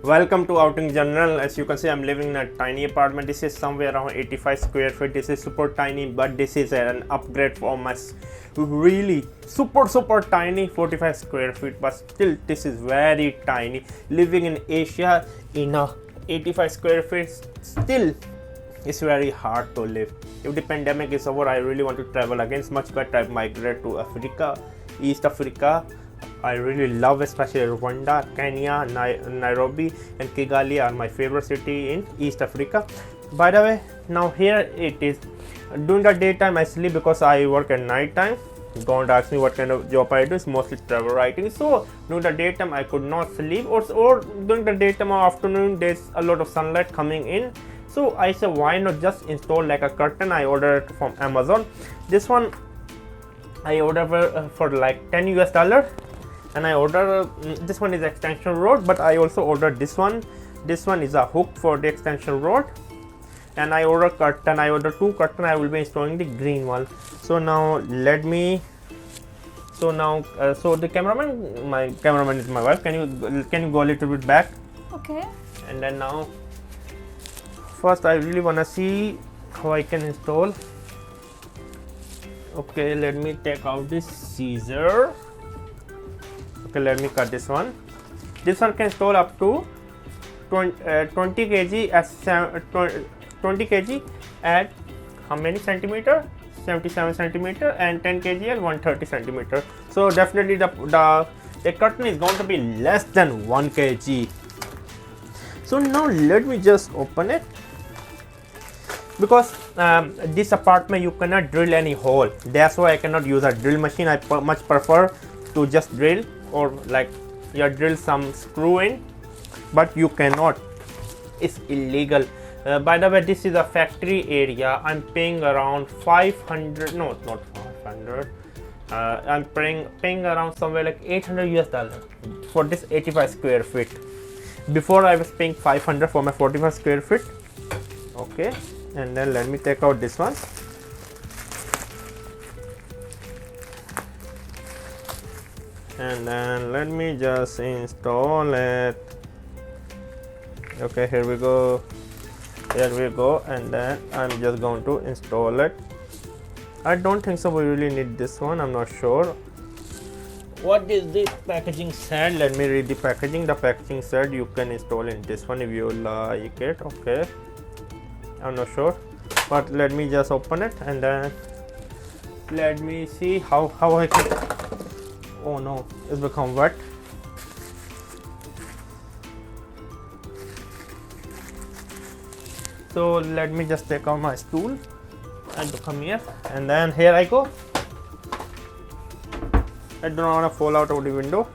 Welcome to Outing Journal. As you can see, I'm living in a tiny apartment. This is somewhere around 85 square feet. This is super tiny, but this is an upgrade from my really super tiny 45 square feet. But still, this is very tiny. Living in Asia in a 85 square feet, still it's very hard to live. If the pandemic is over, I really want to travel again. It's much better I migrate to Africa, East Africa. I really love especially Rwanda, Kenya, Nairobi and Kigali are my favorite city in East Africa. By the way, now here it is. During the daytime I sleep because I work at night time. Don't ask me what kind of job I do. It's mostly travel writing. So during the daytime I could not sleep, or during the daytime or afternoon there's a lot of sunlight coming in. So I said why not just install like a curtain. I ordered it from Amazon. This one I ordered for like $10 and I ordered this one is extension rod, but I also ordered this one. This one is a hook for the extension rod, and I ordered curtain. I ordered 2 curtain. I will be installing the green one. So now let me. So now so the cameraman, my cameraman is my wife. Can you go a little bit back? Okay. And then now first I really wanna see how I can install. Okay, let me take out this scissor. Okay, let me cut this one. This one can install up to 20 kg at 20 kg at how many centimeter? 77 centimeter, and 10 kg at 130 centimeter. So definitely the curtain is going to be less than 1 kg. So now let me just open it, because this apartment you cannot drill any hole. That's why I cannot use a drill machine. I much prefer to just drill, or like you drill some screw in, but you cannot. It's illegal. By the way, this is a factory area. I'm paying around 500. No, not 500. I'm paying around somewhere like $800 for this 85 square feet. Before I was paying 500 for my 45 square feet. Okay, and then let me take out this one. And then let me just install it. Okay, here we go, and then I'm just going to install it. I don't think so we really need this one. I'm not sure. What is the packaging said? Let me read the packaging. The packaging said you can install in this one if you like it. Okay, I'm not sure, but let me just open it, and then let me see how I can. Oh no, it's become wet. So let me just take out my stool and to come here, and then here I go. I don't want to fall out of the window.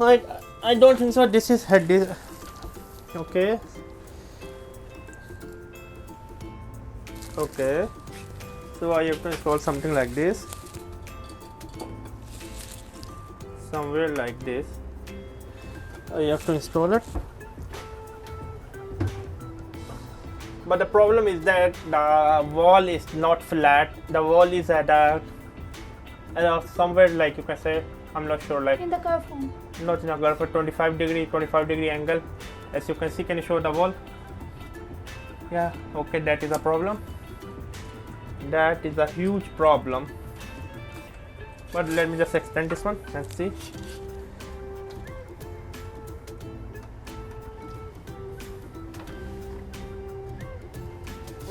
I don't think so. This is head. Okay. Okay, so I have to install something like this, somewhere like this. I have to install it, but the problem is that the wall is not flat. The wall is at a somewhere, like you can say, I'm not sure, like in the curve form. Not in a curve, 25 degree angle. As you can see, can you show the wall? Yeah, okay, that is a problem. That is a huge problem. But let me just extend this one and see.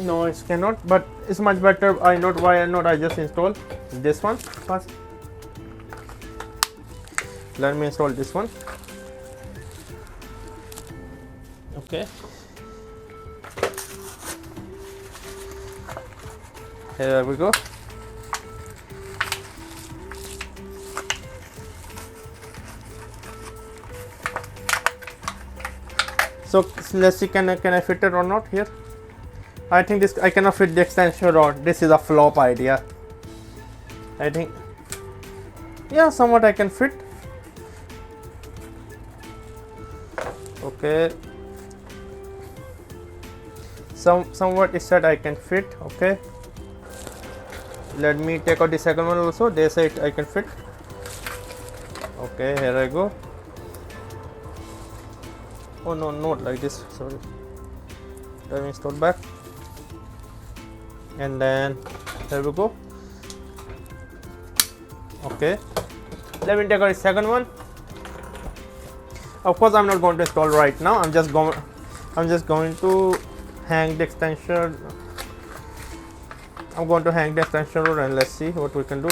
No, it cannot, but it's much better. I know why not. I just install this one first. Let me install this one. Okay. Here we go. So let's see, can I fit it or not here? I think this I cannot fit the extension rod. This is a flop idea. I think, yeah, somewhat I can fit. Okay. Somewhat it said I can fit. Okay. Let me take out the second one also. They say I can fit. Okay, here I go. Oh no, not like this. Sorry. Let me install back. And then here we go. Okay. Let me take out the second one. Of course, I'm not going to install right now. I'm just going to hang the extension. I'm going to hang the extension rod and let's see what we can do.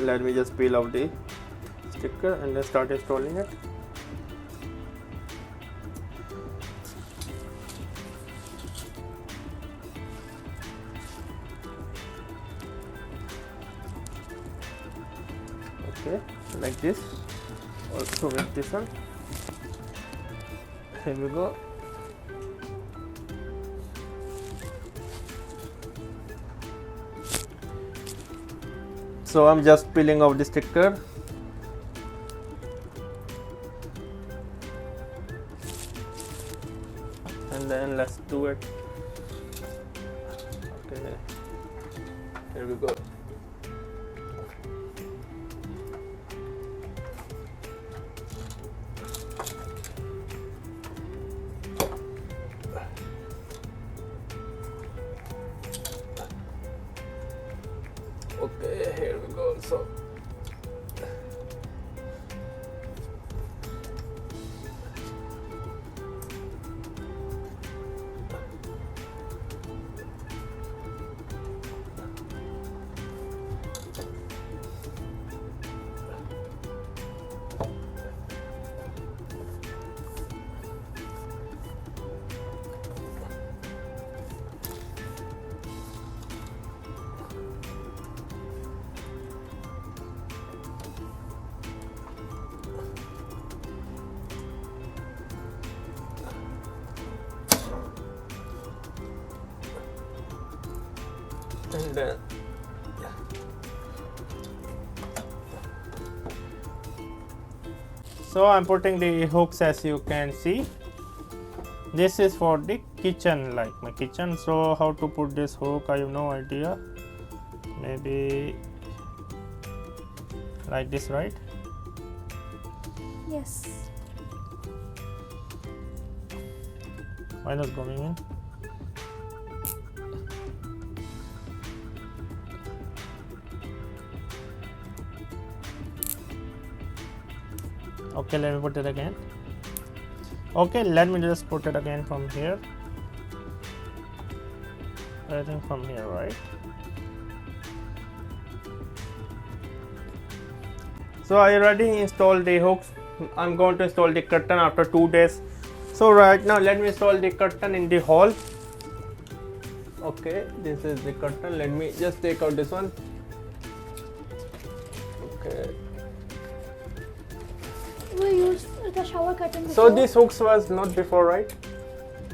Let me just peel off the sticker and then start installing it. Okay, like this. Also with this one. Here we go. So I'm just peeling off the sticker. And then let's do it. Okay, here we go. Okay, here we go. So and then so I'm putting the hooks, as you can see. This is for the kitchen, like my kitchen. So how to put this hook, I have no idea. Maybe like this, right? Yes. Why not going in? Okay, let me put it again. Okay, let me just put it again from here. I think from here, right? So I already installed the hooks. I'm going to install the curtain after 2 days. So right now let me install the curtain in the hall. Okay, this is the curtain. Let me just take out this one. Okay. We used the shower curtain before. So these hooks was not before, right?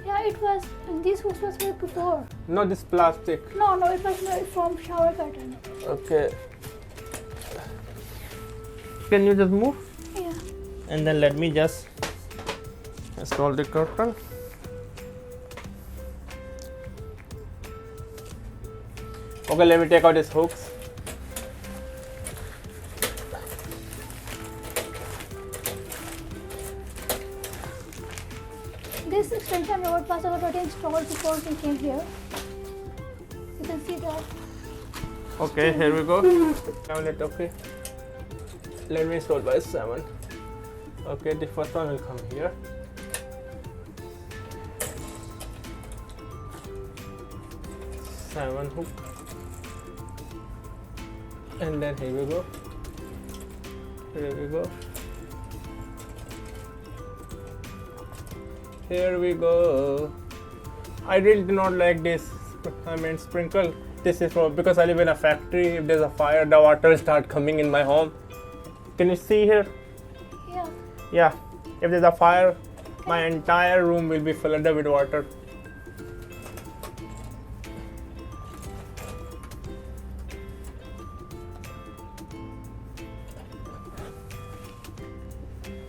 Yeah, it was. These hooks was way before. No, this plastic. No, it was made from shower curtain. Okay. Can you just move? Yeah. And then let me just install the curtain. Okay, let me take out these hooks. This extension rod was already installed before we came here. You can see that. Okay, here we go. Down it, okay. Let me install by 7. Okay, the first one will come here. Seven hook. And then here we go. Here we go. Here we go. I really do not like this. I mean sprinkle. This is for because I live in a factory. If there's a fire, the water will start coming in my home. Can you see here? Yeah. Yeah. If there's a fire, My entire room will be flooded with water.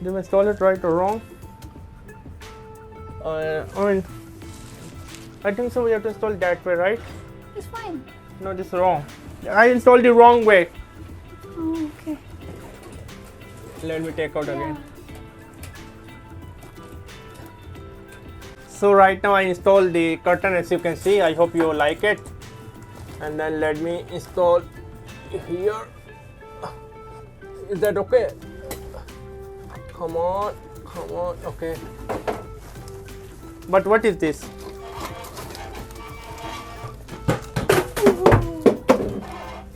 Did I install it right or wrong? I think so. We have to install that way, right? It's fine. No, this is wrong. I installed the wrong way. Oh, okay. Let me take out again. So right now I installed the curtain, as you can see. I hope you like it. And then let me install here. Is that okay? Come on, okay. But what is this?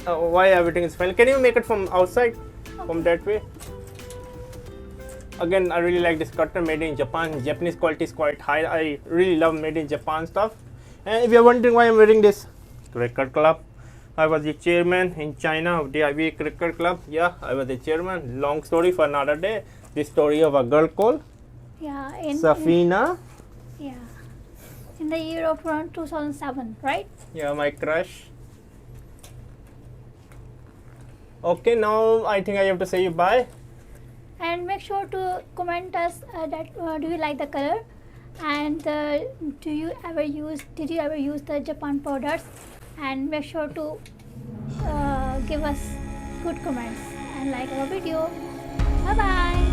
Why everything is fine? Can you make it from outside? From that way? Again, I really like this curtain, made in Japan. Japanese quality is quite high. I really love made in Japan stuff. And if you're wondering why I'm wearing this cricket club, I was the chairman in China of the IBA Cricket Club. Yeah, I was the chairman. Long story for another day. The story of a girl called Safina. In the year of around 2007, right? Yeah, my crush. Okay, now I think I have to say you bye. And make sure to comment us that do you like the color, and did you ever use the Japan products, and make sure to give us good comments and like our video. Bye bye.